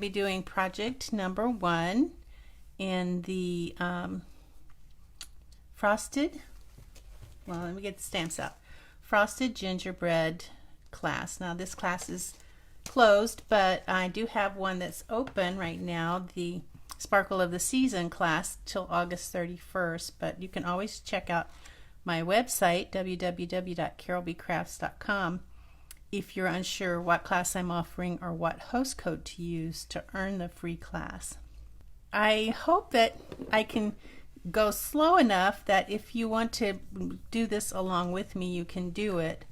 be doing project number 1 in the frosted, well, let me get the stamps out, frosted gingerbread class. Now this class is closed, but I do have one that's open right now, the Sparkle of the Season class, till August 31st, but you can always check out my website, www.carolbcrafts.com, if you're unsure what class I'm offering or what host code to use to earn the free class. I hope that I can go slow enough that if you want to do this along with me, you can do it.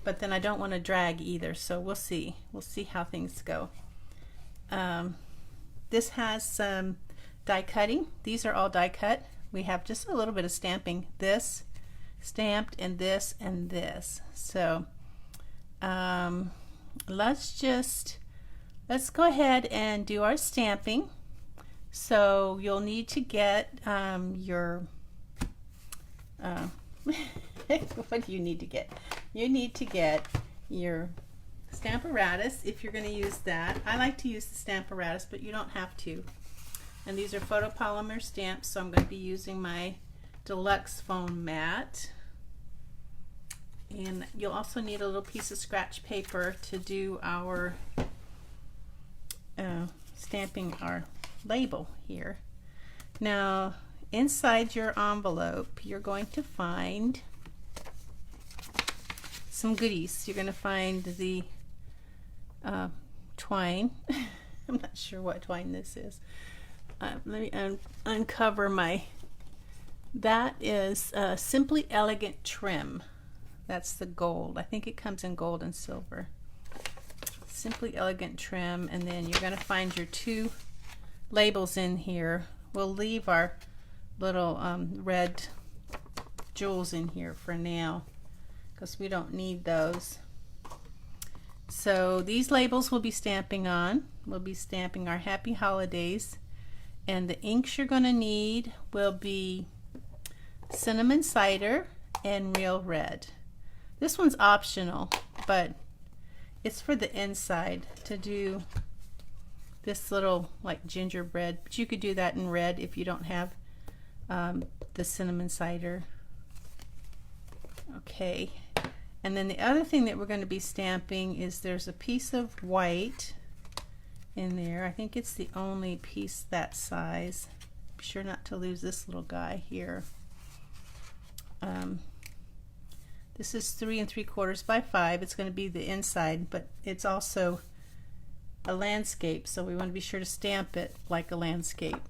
But then I don't want to drag either, so we'll see. We'll see how things go. This has some die cutting. These are all die cut. We have just a little bit of stamping. This stamped and this and this. So let's go ahead and do our stamping. So you'll need to get your what do you need to get? You need to get your Stamparatus if you're going to use that. I like to use the Stamparatus, but you don't have to. And these are photopolymer stamps, so I'm going to be using my deluxe foam mat. And you'll also need a little piece of scratch paper to do our stamping our label here. Now inside your envelope you're going to find some goodies. You're going to find the twine. I'm not sure what twine this is. Let me uncover my, that is Simply Elegant Trim. That's the gold. I think it comes in gold and silver. Simply Elegant Trim. And then you're going to find your 2 labels in here. We'll leave our little red jewels in here for now because we don't need those. So these labels we'll be stamping on. We'll be stamping our Happy Holidays, and the inks you're going to need will be Cinnamon Cider and Real Red. This one's optional, but it's for the inside to do this little like gingerbread, but you could do that in red if you don't have the cinnamon cider. Okay, and then the other thing that we're going to be stamping is there's a piece of white in there. I think it's the only piece that size. Be sure not to lose this little guy here. This is 3 3/4 by 5. It's going to be the inside, but it's also a landscape, so we want to be sure to stamp it like a landscape,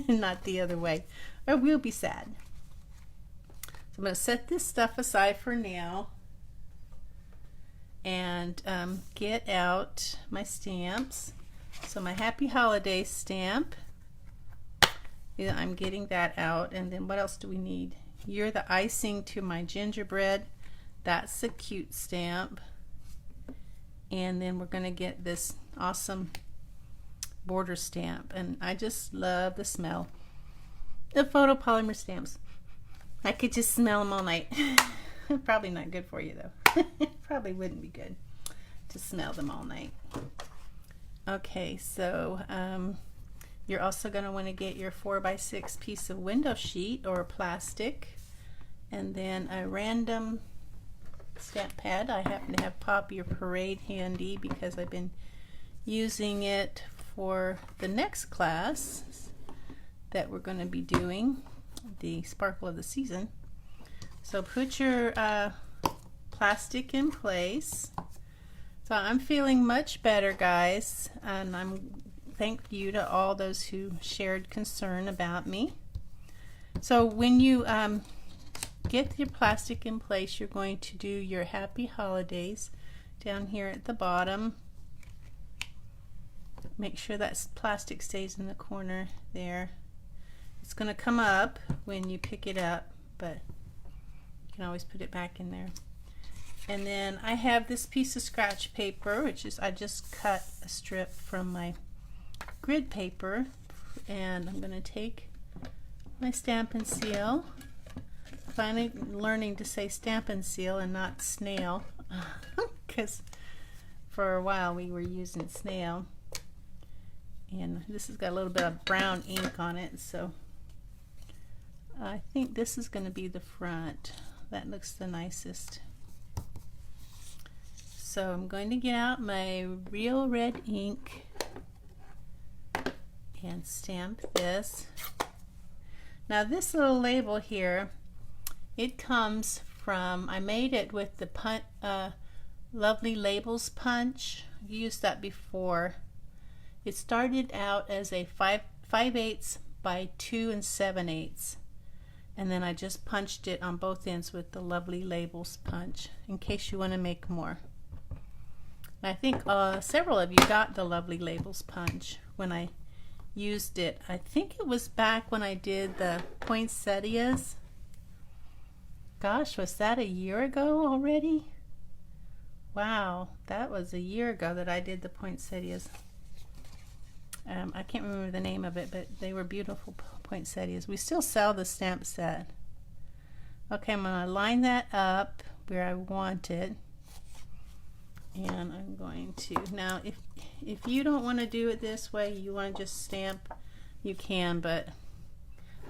not the other way, or we'll be sad. So I'm going to set this stuff aside for now and get out my stamps. So my Happy Holiday stamp, yeah, I'm getting that out. And then what else do we need? You're the icing to my gingerbread. That's a cute stamp. And then we're going to get this awesome border stamp, and I just love the smell of photopolymer stamps. I could just smell them all night. Probably not good for you though. Probably wouldn't be good to smell them all night. Okay, so you're also going to want to get your 4x6 piece of window sheet or plastic, and then a random stamp pad. I happen to have Pop Your Parade handy because I've been using it for the next class that we're going to be doing, the Sparkle of the Season. So put your plastic in place. So I'm feeling much better, guys, and I'm thank you to all those who shared concern about me. So when you get your plastic in place, you're going to do your Happy Holidays down here at the bottom. Make sure that plastic stays in the corner there. It's going to come up when you pick it up, but you can always put it back in there. And then I have this piece of scratch paper, which is, I just cut a strip from my grid paper, and I'm going to take my Stampin' Seal. Finally learning to say Stampin' Seal and not snail, because for a while we were using snail. And this has got a little bit of brown ink on it, so I think this is going to be the front. That looks the nicest. So I'm going to get out my real red ink and stamp this. Now this little label here, it comes from, I made it with the Lovely Labels punch. I've used that before. It started out as a 5/8 by 2 7/8, and then I just punched it on both ends with the Lovely Labels punch in case you want to make more. I think several of you got the Lovely Labels punch when I used it. I think it was back when I did the poinsettias. Gosh, was that a year ago already? Wow, that was a year ago that I did the poinsettias. I can't remember the name of it, but they were beautiful poinsettias. We still sell the stamp set. Okay, I'm going to line that up where I want it. And I'm going to, now if you don't want to do it this way, you want to just stamp, you can, but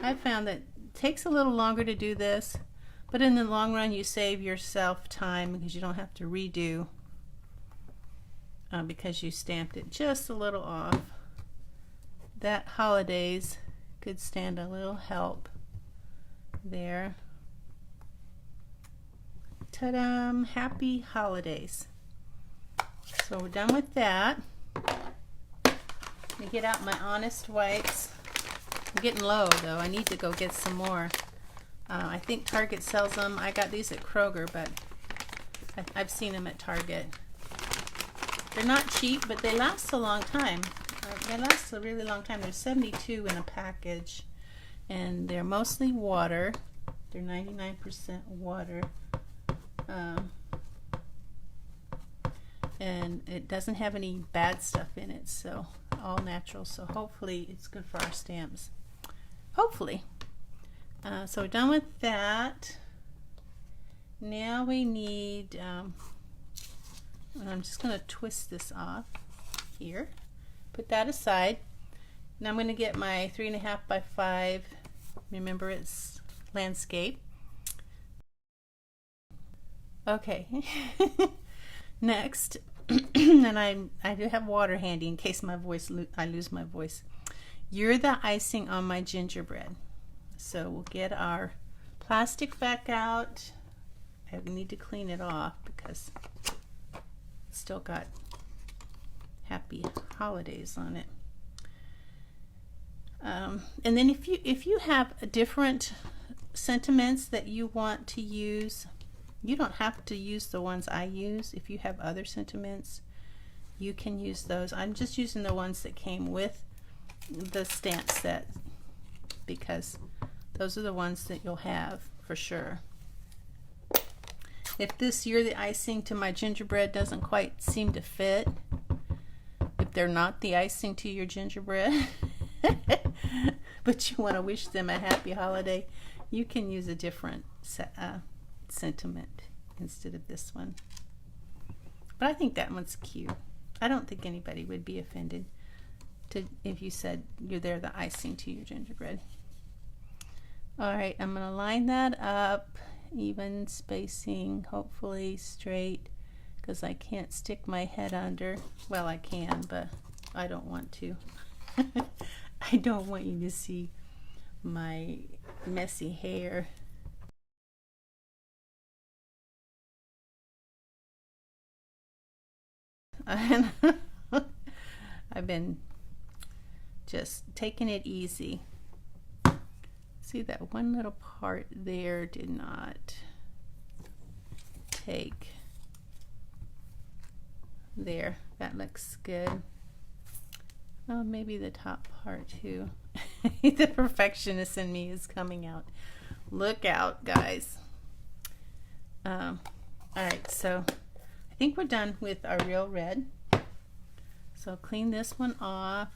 I found that it takes a little longer to do this, but in the long run you save yourself time because you don't have to redo because you stamped it just a little off. That holidays could stand a little help there. Ta-da! Happy holidays. So we're done with that. Let me get out my Honest Whites. I'm getting low though. I need to go get some more. I think Target sells them. I got these at Kroger, but I've seen them at Target. They're not cheap, but they last a long time. They last a really long time. There's 72 in a package, and they're mostly water. They're 99% water. And it doesn't have any bad stuff in it, so all natural, so hopefully it's good for our stamps. Hopefully. So we're done with that. Now we need, I'm just going to twist this off here, put that aside. Now I'm going to get my 3.5 by 5, remember it's landscape. Okay. Next, and I do have water handy in case I lose my voice. You're the icing on my gingerbread. So we'll get our plastic back out. I need to clean it off because it's still got happy holidays on it. And then if you have different sentiments that you want to use, you don't have to use the ones I use. If you have other sentiments, you can use those. I'm just using the ones that came with the stamp set because those are the ones that you'll have for sure. If this You're the Icing to my gingerbread doesn't quite seem to fit, if they're not the icing to your gingerbread, but you want to wish them a happy holiday, you can use a different sentiment instead of this one. But I think that one's cute. I don't think anybody would be offended if you said they're the icing to your gingerbread. Alright, I'm going to line that up, even spacing, hopefully straight, because I can't stick my head under. Well, I can, but I don't want to. I don't want you to see my messy hair. I've been just taking it easy. See, that one little part there did not take. There, that looks good. Oh, maybe the top part too. The perfectionist in me is coming out. Look out, guys. Alright, so I think we're done with our real red. So clean this one off.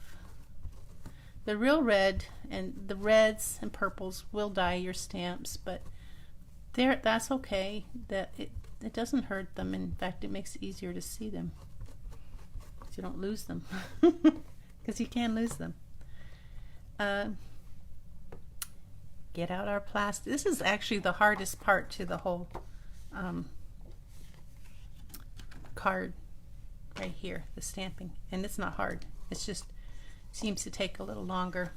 The real red and the reds and purples will dye your stamps, but that's okay. That it doesn't hurt them. In fact, it makes it easier to see them, so you don't lose them. Because because you can lose them. Get out our plastic. This is actually the hardest part to the whole card right here, the stamping. And it's not hard. It's just seems to take a little longer.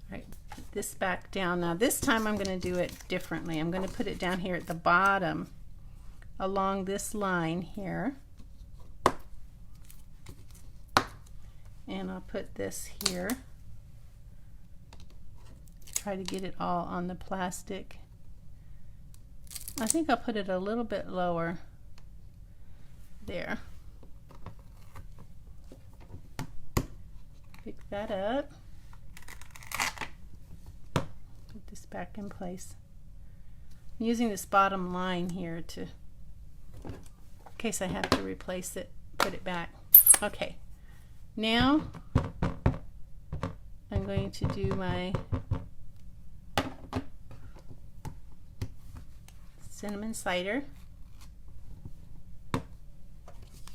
All right, put this back down. Now this time I'm going to do it differently. I'm going to put it down here at the bottom along this line here. And I'll put this here. Try to get it all on the plastic. I think I'll put it a little bit lower there. Pick that up. Put this back in place. I'm using this bottom line here to, in case I have to replace it, put it back. Okay, now I'm going to do my cinnamon cider,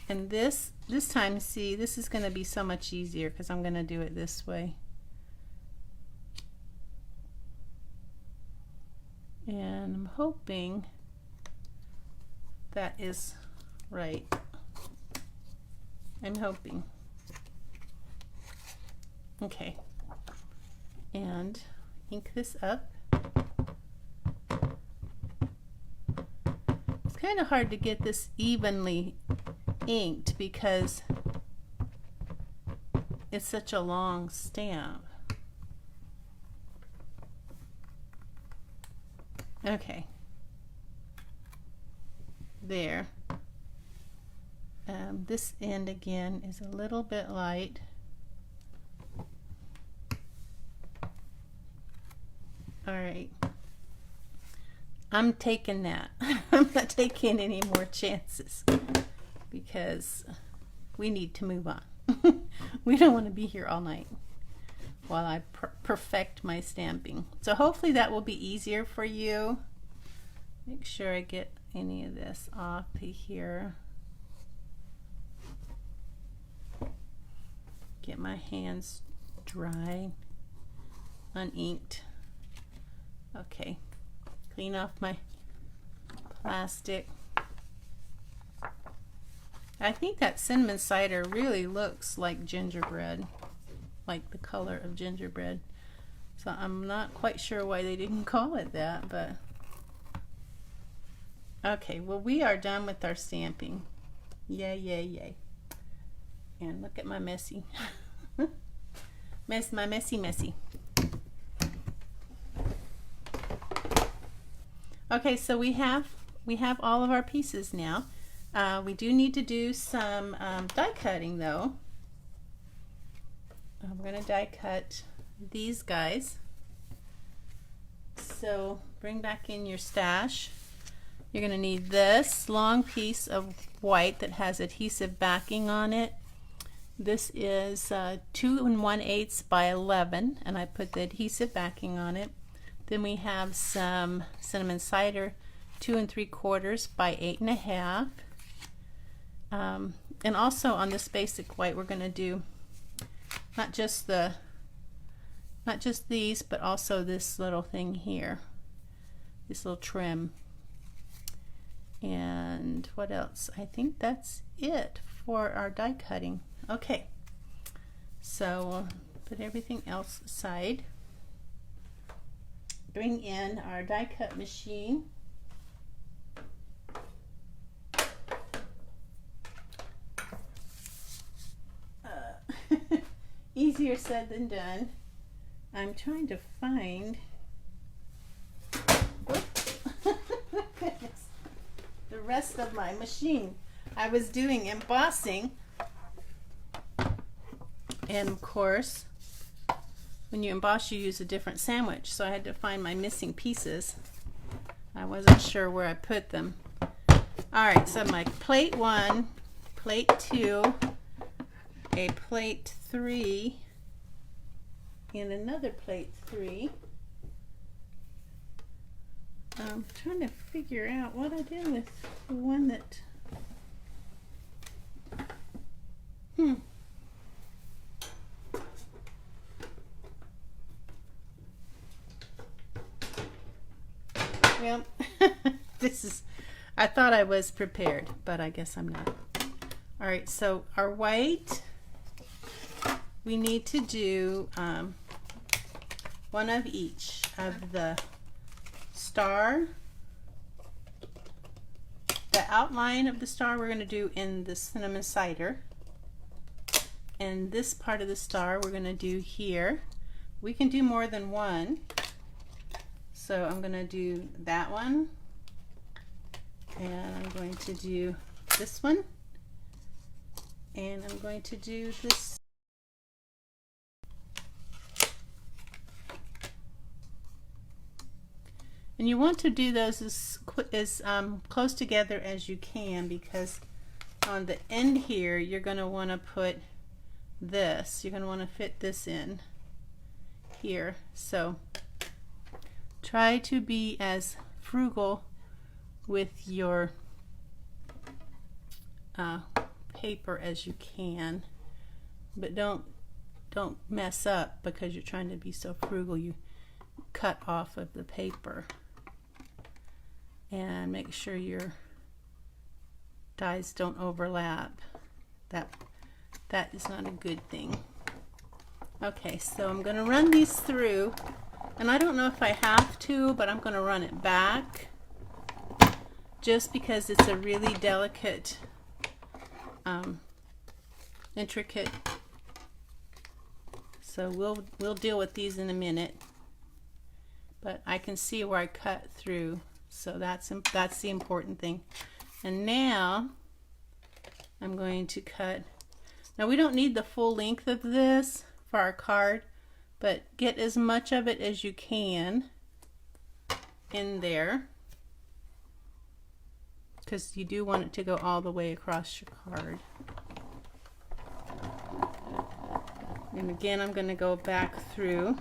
and this time, see, this is going to be so much easier because I'm going to do it this way, and I'm hoping that is right. I'm hoping. Okay, and ink this up. Kind of hard to get this evenly inked because it's such a long stamp. Okay, there. This end again is a little bit light. All right. I'm taking that. I'm not taking any more chances because we need to move on. We don't want to be here all night while I perfect my stamping. So hopefully that will be easier for you. Make sure I get any of this off here. Get my hands dry, uninked. Okay. Clean off my plastic. I think that cinnamon cider really looks like gingerbread, like the color of gingerbread. So I'm not quite sure why they didn't call it that, but okay, well, we are done with our stamping. Yay, yay, yay. And look at my messy. My messy. Okay, so we have all of our pieces now. We do need to do some die cutting though. We're going to die cut these guys. So bring back in your stash. You're going to need this long piece of white that has adhesive backing on it. This is 2 1/8 by 11, and I put the adhesive backing on it. Then we have some cinnamon cider, 2 3/4 by 8 1/2. And also on this basic white, we're going to do not just these, but also this little thing here, this little trim. And what else? I think that's it for our die cutting. Okay, so we'll put everything else aside. Bring in our die cut machine. Easier said than done. I'm trying to find the rest of my machine. I was doing embossing, and of course when you emboss you use a different sandwich, so I had to find my missing pieces. I wasn't sure where I put them. Alright, so my plate 1, plate 2, a plate 3, and another plate 3. I'm trying to figure out what I did with the one that Well, I thought I was prepared, but I guess I'm not. All right, so our white, we need to do one of each of the star. The outline of the star we're going to do in the cinnamon cider. And this part of the star we're going to do here. We can do more than one. So I'm going to do that one. And I'm going to do this one. And I'm going to do this. And you want to do those as close together as you can, because on the end here you're going to want to put this. You're going to want to fit this in here. So try to be as frugal with your paper as you can, but don't mess up because you're trying to be so frugal you cut off of the paper. And make sure your dies don't overlap. That is not a good thing. Okay, so I'm going to run these through, and I don't know if I have to, but I'm going to run it back just because it's a really delicate, intricate. So we'll deal with these in a minute, but I can see where I cut through. So that's the important thing. And now I'm going to cut. Now we don't need the full length of this for our card, but get as much of it as you can in there, because you do want it to go all the way across your card. And again, I'm going to go back through,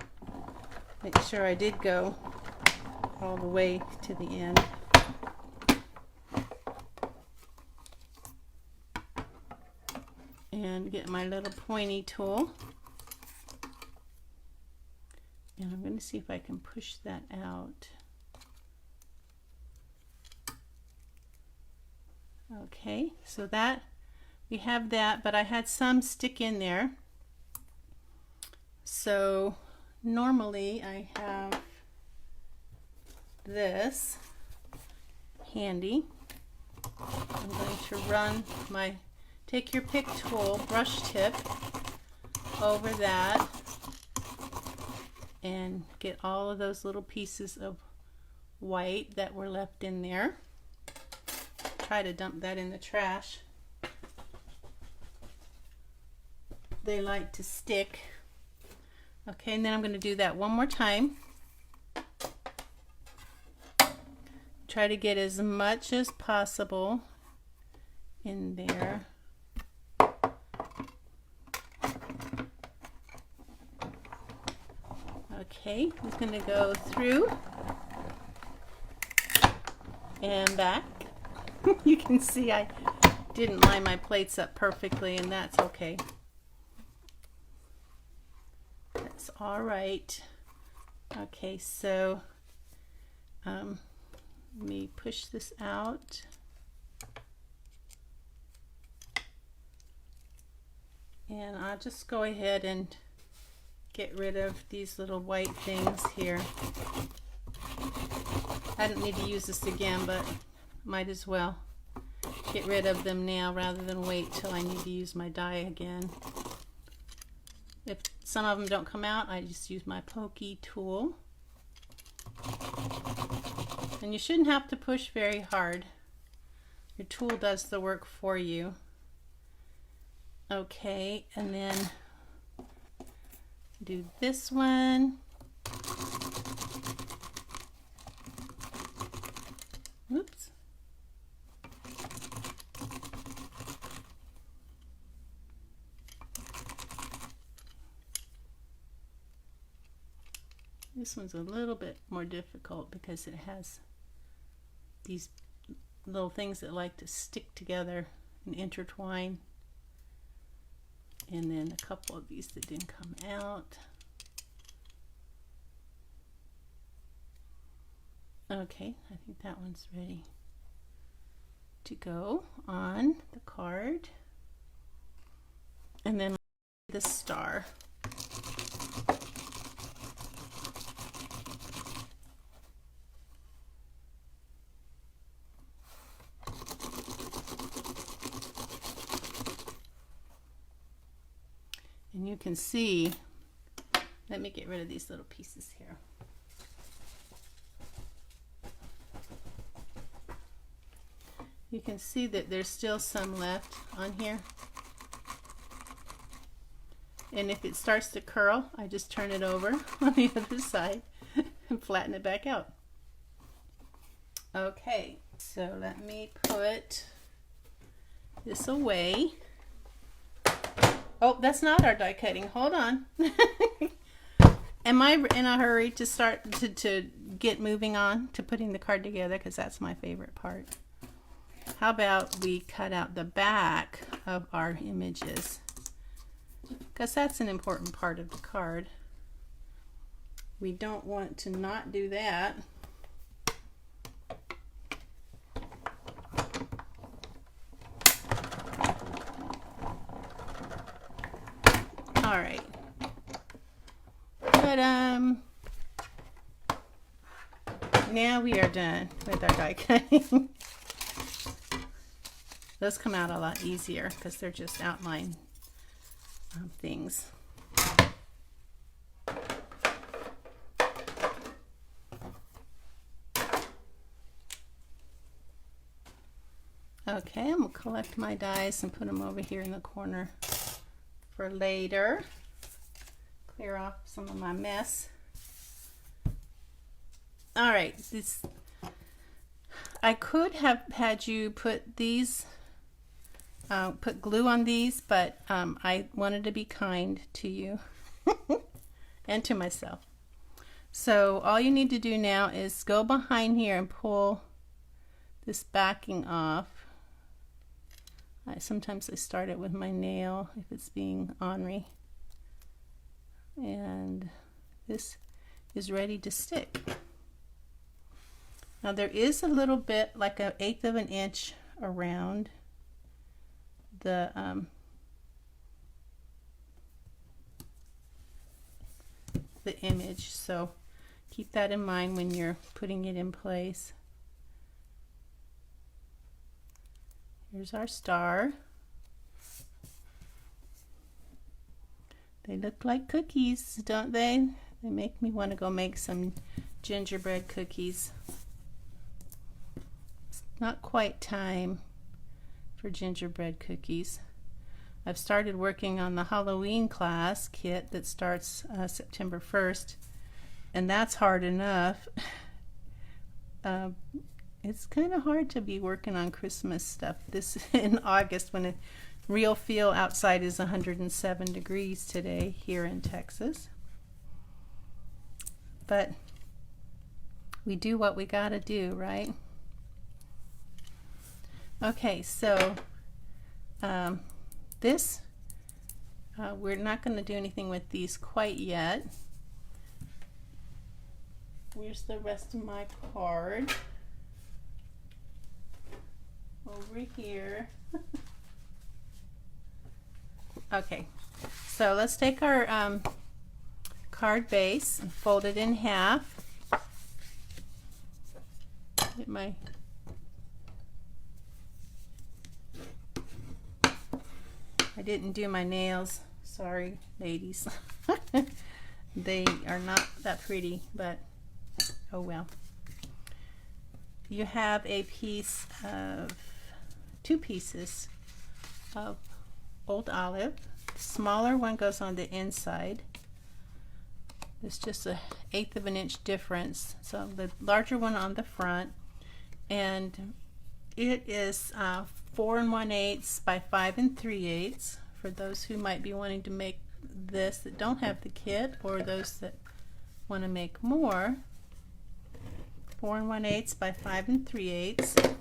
make sure I did go all the way to the end. And get my little pointy tool. And I'm going to see if I can push that out. Okay, so that we have that, but I had some stick in there. So normally I have this handy. I'm going to run my, take your pick tool, brush tip over that and get all of those little pieces of white that were left in there. Try to dump that in the trash. They like to stick. Okay, and then I'm going to do that one more time. Try to get as much as possible in there. Okay, I'm going to go through and back. You can see I didn't line my plates up perfectly, and that's okay. That's all right. Okay, so let me push this out. And I'll just go ahead and get rid of these little white things here. I don't need to use this again, but might as well get rid of them now rather than wait till I need to use my die again. If some of them don't come out, I just use my pokey tool. And you shouldn't have to push very hard. Your tool does the work for you. Okay, and then do this one. Oops. This one's a little bit more difficult because it has these little things that like to stick together and intertwine. And then a couple of these that didn't come out. Okay, I think that one's ready to go on the card. And then the star. And you can see, let me get rid of these little pieces here. You can see that there's still some left on here. And if it starts to curl, I just turn it over on the other side and flatten it back out. Okay, so let me put this away. Oh, that's not our die cutting. Hold on. Am I in a hurry to start to get moving on to putting the card together? Because that's my favorite part. How about we cut out the back of our images? Because that's an important part of the card. We don't want to not do that. All right. But now we are done with our die cutting. Those come out a lot easier because they're just outline things. Okay, I'm going to collect my dies and put them over here in the corner for later. Clear off some of my mess. All right, this I could have had you put these, put glue on these, but I wanted to be kind to you and to myself. So all you need to do now is go behind here and pull this backing off. Sometimes I start it with my nail if it's being ornery. And this is ready to stick. Now there is a little bit, like 1/8 of an inch around the image, so keep that in mind when you're putting it in place. Here's our star. They look like cookies, don't they? They make me want to go make some gingerbread cookies. It's not quite time for gingerbread cookies. I've started working on the Halloween class kit that starts September 1st, and that's hard enough. It's kind of hard to be working on Christmas stuff this in August when the real feel outside is 107 degrees today here in Texas. But we do what we gotta do, right? Okay, so we're not going to do anything with these quite yet. Where's the rest of my card? Over here. Okay, so let's take our card base and fold it in half. Get my I didn't do my nails. Sorry, ladies. They are not that pretty, but oh well. You have a piece of 2 pieces of old olive. The smaller one goes on the inside. It's just 1/8 of an inch difference. So the larger one on the front, and it is 4 1/8 by 5 3/8 for those who might be wanting to make this that don't have the kit, or those that want to make more. 4 1/8 by 5 3/8,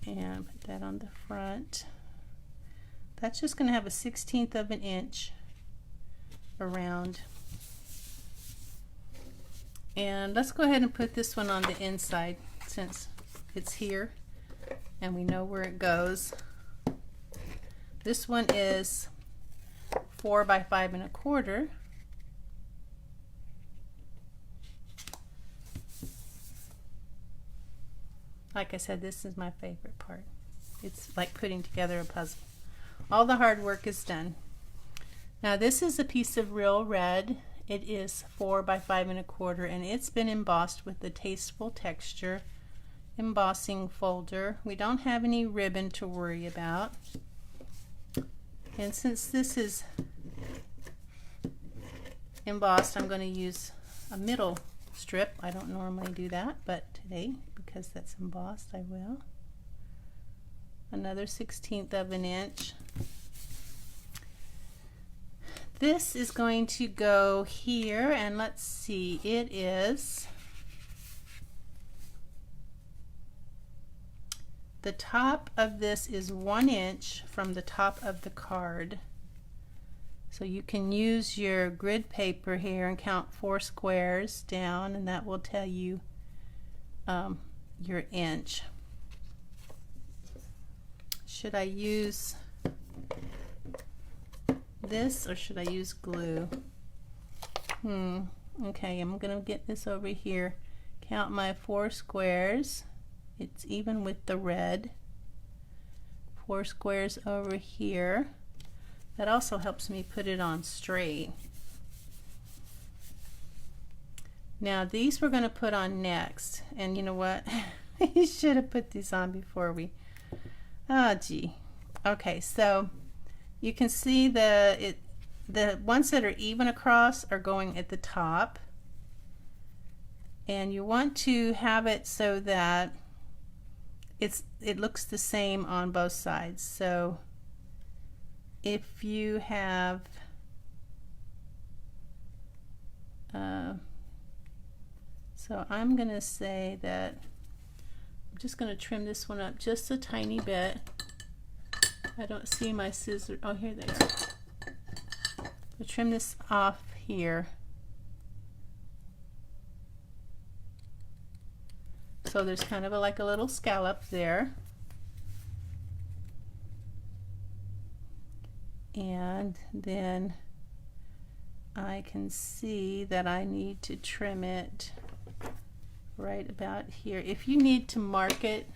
and put that on the front. That's just going to have a 1/16 of an inch around, And let's go ahead and put this one on the inside since it's here and we know where it goes. This one is 4 by 5 1/4. Like I said, this is my favorite part. It's like putting together a puzzle. All the hard work is done. Now this is a piece of real red. It is 4 by 5 1/4 and it's been embossed with the Tasteful Texture embossing folder. We don't have any ribbon to worry about. And since this is embossed, I'm going to use a middle strip. I don't normally do that, but today, because that's embossed, I will. Another 1/16 of an inch. This is going to go here, and let's see, it is the top of this is 1 inch from the top of the card. So you can use your grid paper here and count 4 squares down, and that will tell you your inch. Should I use this or should I use glue? Okay, I'm gonna get this over here. Count my 4 squares. It's even with the red. 4 squares over here. That also helps me put it on straight. Now these we're going to put on next, and you know what? You should have put these on before we, oh gee. Okay, so you can see the ones that are even across are going at the top, and you want to have it so that it looks the same on both sides. So if you have so I'm gonna say that I'm just gonna trim this one up just a tiny bit. I don't see my scissors. Oh, here they are. I'll trim this off here. So there's kind of like a little scallop there. And then I can see that I need to trim it right about here. If you need to mark it,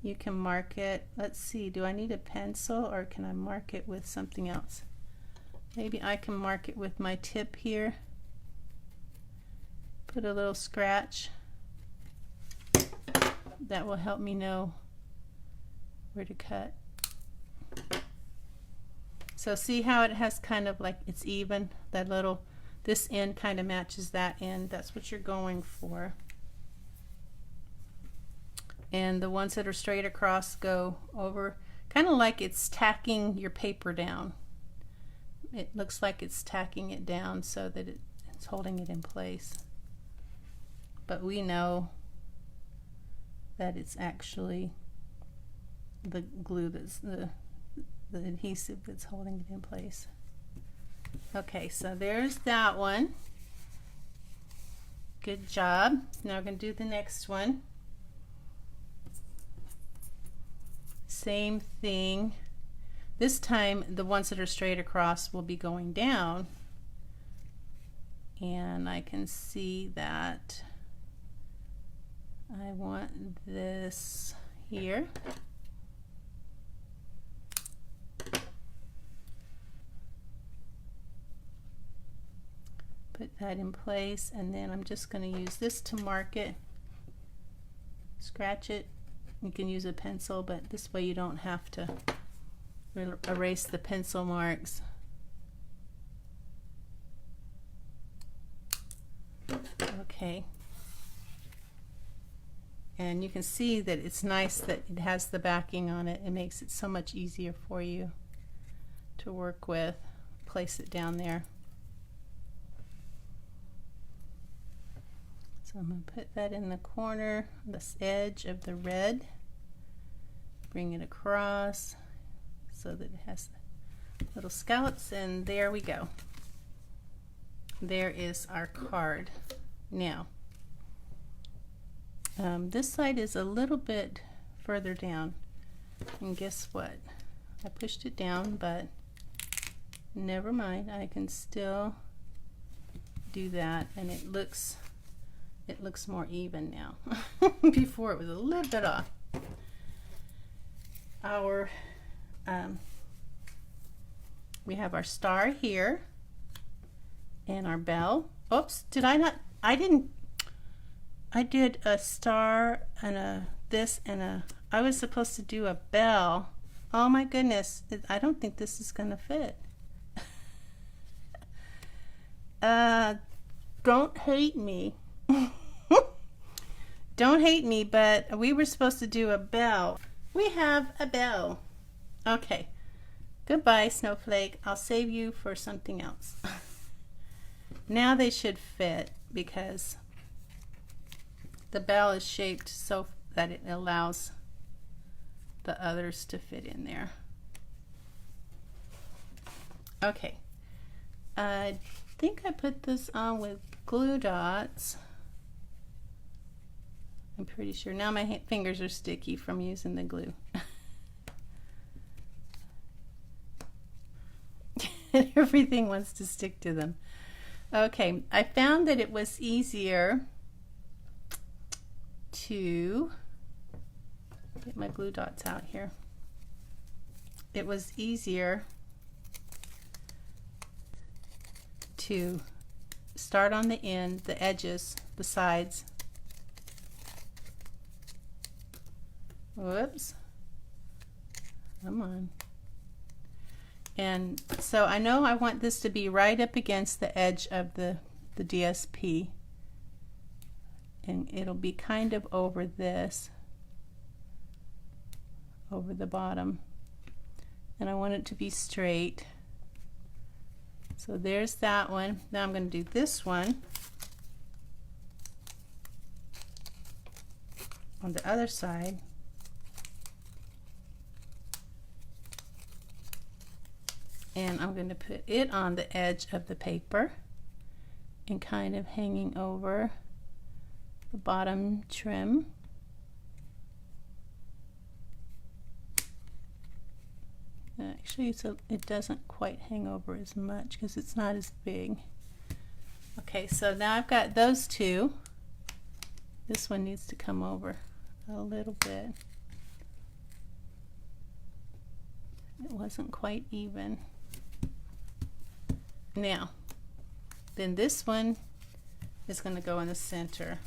you can mark it. Let's see, do I need a pencil or can I mark it with something else? Maybe I can mark it with my tip here. Put a little scratch. That will help me know where to cut. So see how it has kind of like it's even, that little, this end kind of matches that end. That's what you're going for. And the ones that are straight across go over, kind of like it's tacking your paper down. It looks like it's tacking it down so that it's holding it in place. But we know that it's actually the glue that's the adhesive that's holding it in place. Okay, so there's that one. Good job. Now we're going to do the next one. Same thing. This time the ones that are straight across will be going down, and I can see that I want this here. Put that in place, and then I'm just going to use this to mark it. Scratch it. You can use a pencil, but this way you don't have to erase the pencil marks. Okay. And you can see that it's nice that it has the backing on it. It makes it so much easier for you to work with. Place it down there. So I'm going to put that in the corner, this edge of the red. Bring it across so that it has little scallops, and there we go. there is our card. Now, this side is a little bit further down, and guess what? I pushed it down, but never mind. I can still do that, and it looks more even now. Before it was a little bit off. Our we have our star here and our bell. Oops, did I not? I didn't. I did a star and a this and a. I was supposed to do a bell. Oh my goodness! I don't think this is gonna fit. Don't hate me. Don't hate me, but we were supposed to do a bell. We have a bell. Okay. Goodbye, Snowflake. I'll save you for something else. Now they should fit because the bell is shaped so that it allows the others to fit in there. Okay. I think I put this on with glue dots. I'm pretty sure. Now my fingers are sticky from using the glue. Everything wants to stick to them. Okay, I found that it was easier to get my glue dots out here. It was easier to start on the end, the edges, the sides. Whoops. Come on. And so I know I want this to be right up against the edge of the DSP. And it'll be kind of over this, over the bottom. And I want it to be straight. So there's that one. Now I'm going to do this one on the other side. And I'm going to put it on the edge of the paper and kind of hanging over the bottom trim. Actually, so it doesn't quite hang over as much because it's not as big. Okay, so now I've got those two. This one needs to come over a little bit. It wasn't quite even. Now, then this one is going to go in the center.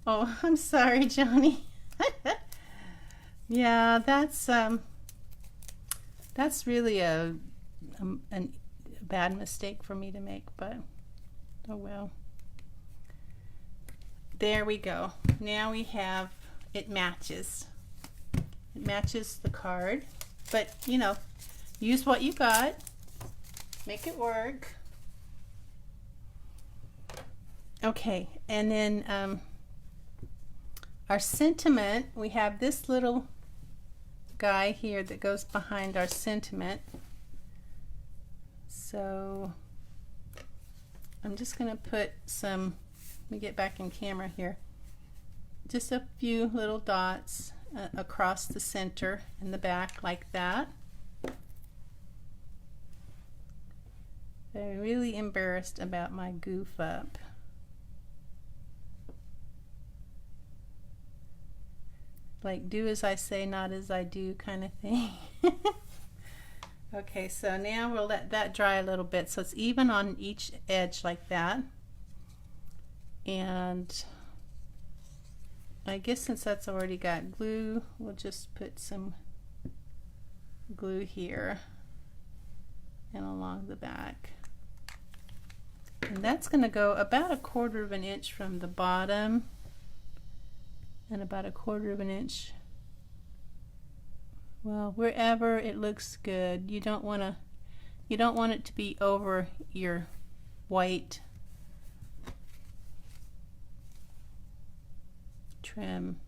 Oh, I'm sorry, Johnny. Yeah, that's really a bad mistake for me to make, but oh well. There we go. Now we have, it matches. It matches the card, but you know, use what you got. Make it work. Okay, and then our sentiment, we have this little guy here that goes behind our sentiment. So I'm just going to put some, let me get back in camera here, just a few little dots across the center and the back like that. I'm really embarrassed about my goof up. Like do as I say, not as I do kind of thing. Okay, so now we'll let that dry a little bit so it's even on each edge like that. And I guess since that's already got glue, we'll just put some glue here and along the back. And that's going to go about 1/4 of an inch from the bottom and about 1/4 of an inch, well, wherever it looks good. You don't want it to be over your white trim.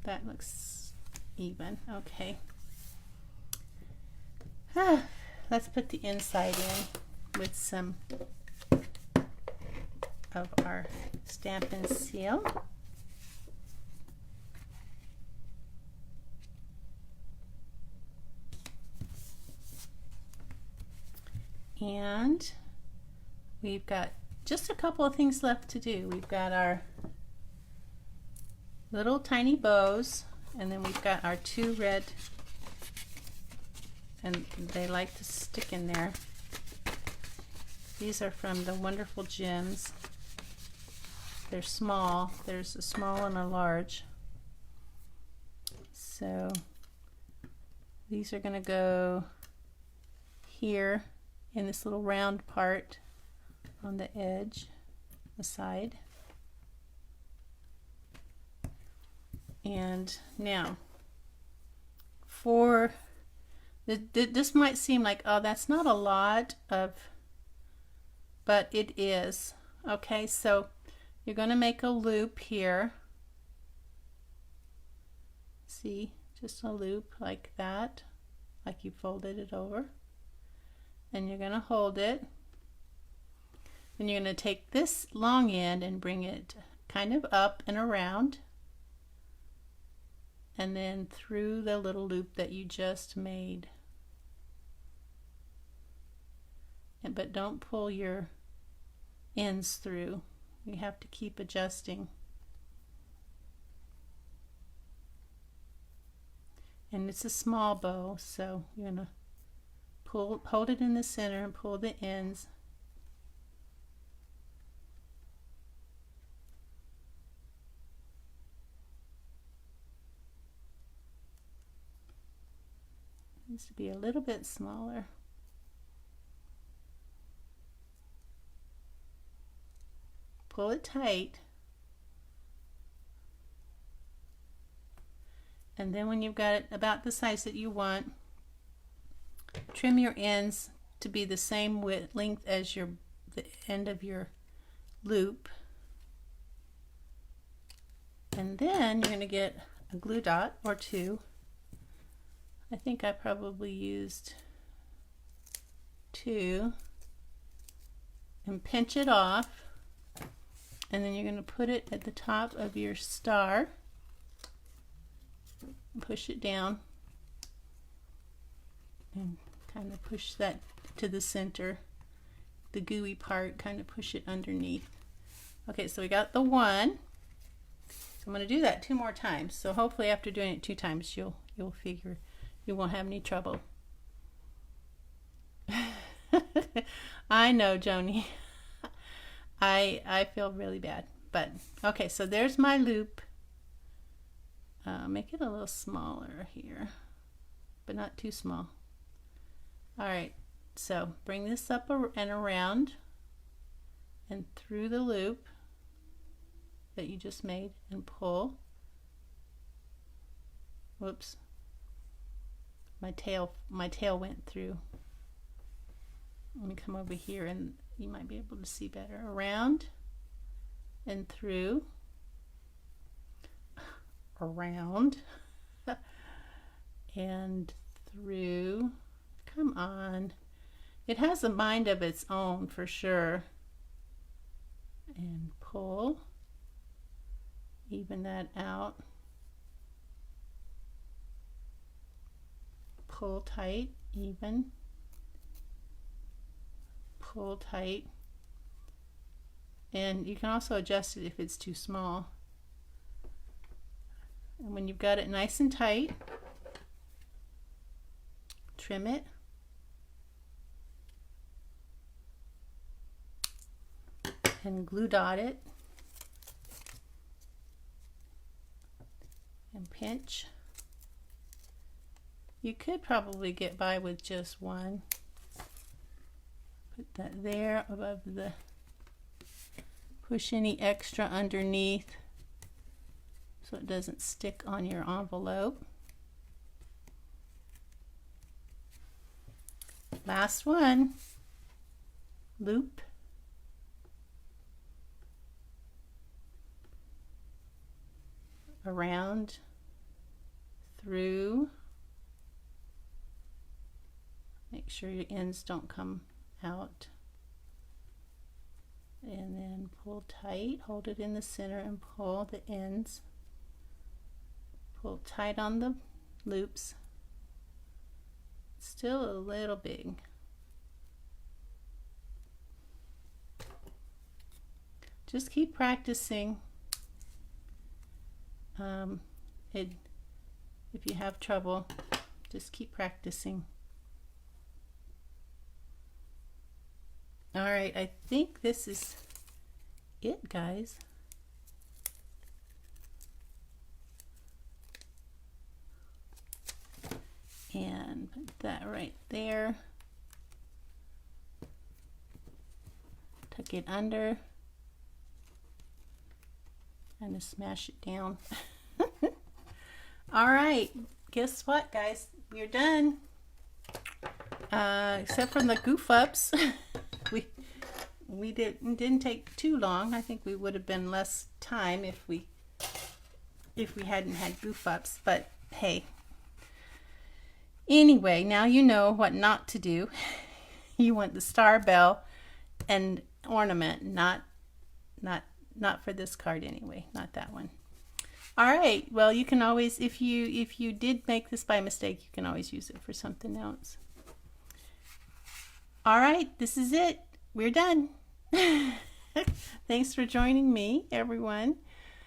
That looks even. Okay. Let's put the inside in with some of our Stampin' seal. And we've got just a couple of things left to do. We've got our little tiny bows, and then we've got our 2 red, and they like to stick in there. These are from the Wonderful Gems. They're small. There's a small and a large. So these are going to go here in this little round part on the edge, the side. And now for this might seem like, oh, that's not a lot of, but it is. Okay, so you're going to make a loop here. See, just a loop like that, like you folded it over. And you're going to hold it. Then you're going to take this long end and bring it kind of up and around, and then through the little loop that you just made. But don't pull your ends through. You have to keep adjusting. And it's a small bow, so you're going to hold it in the center and pull the ends. It needs to be a little bit smaller. Pull it tight. And then when you've got it about the size that you want, trim your ends to be the same length as the end of your loop. And then you're going to get a glue dot or 2. I think I probably used 2. And pinch it off. And then you're going to put it at the top of your star. Push it down. And kind of push that to the center. The gooey part, kind of push it underneath. Okay, so we got the 1. So I'm going to do that 2 more times. So hopefully after doing it 2 times, you'll figure you won't have any trouble. I know, Joni. I feel really bad. But okay, so there's my loop. Make it a little smaller here, but not too small. Alright, so bring this up and around and through the loop that you just made and pull. Whoops. My tail went through. Let me come over here and you might be able to see better. Around and through. Around and through. Come on. It has a mind of its own for sure. And pull. Even that out. Pull tight, even. Pull tight. And you can also adjust it if it's too small. And when you've got it nice and tight, trim it. And glue dot it. And pinch. You could probably get by with just 1. Put that there above the, push any extra underneath so it doesn't stick on your envelope. Last one, loop. Around through. Make sure your ends don't come out. And then pull tight, hold it in the center and pull the ends. Pull tight on the loops. Still a little big. Just keep practicing. If you have trouble, just keep practicing. All right, I think this is it, guys. And put that right there. Tuck it under. And just smash it down. All right, guess what, guys? We're done. Except from the goof ups. we didn't take too long. I think we would have been less time if we hadn't had goof ups, but hey. Anyway, now you know what not to do. You want the star bell and ornament, not for this card anyway, not that one. All right, well, you can always, if you did make this by mistake, you can always use it for something else. All right, this is it. We're done. Thanks for joining me, everyone.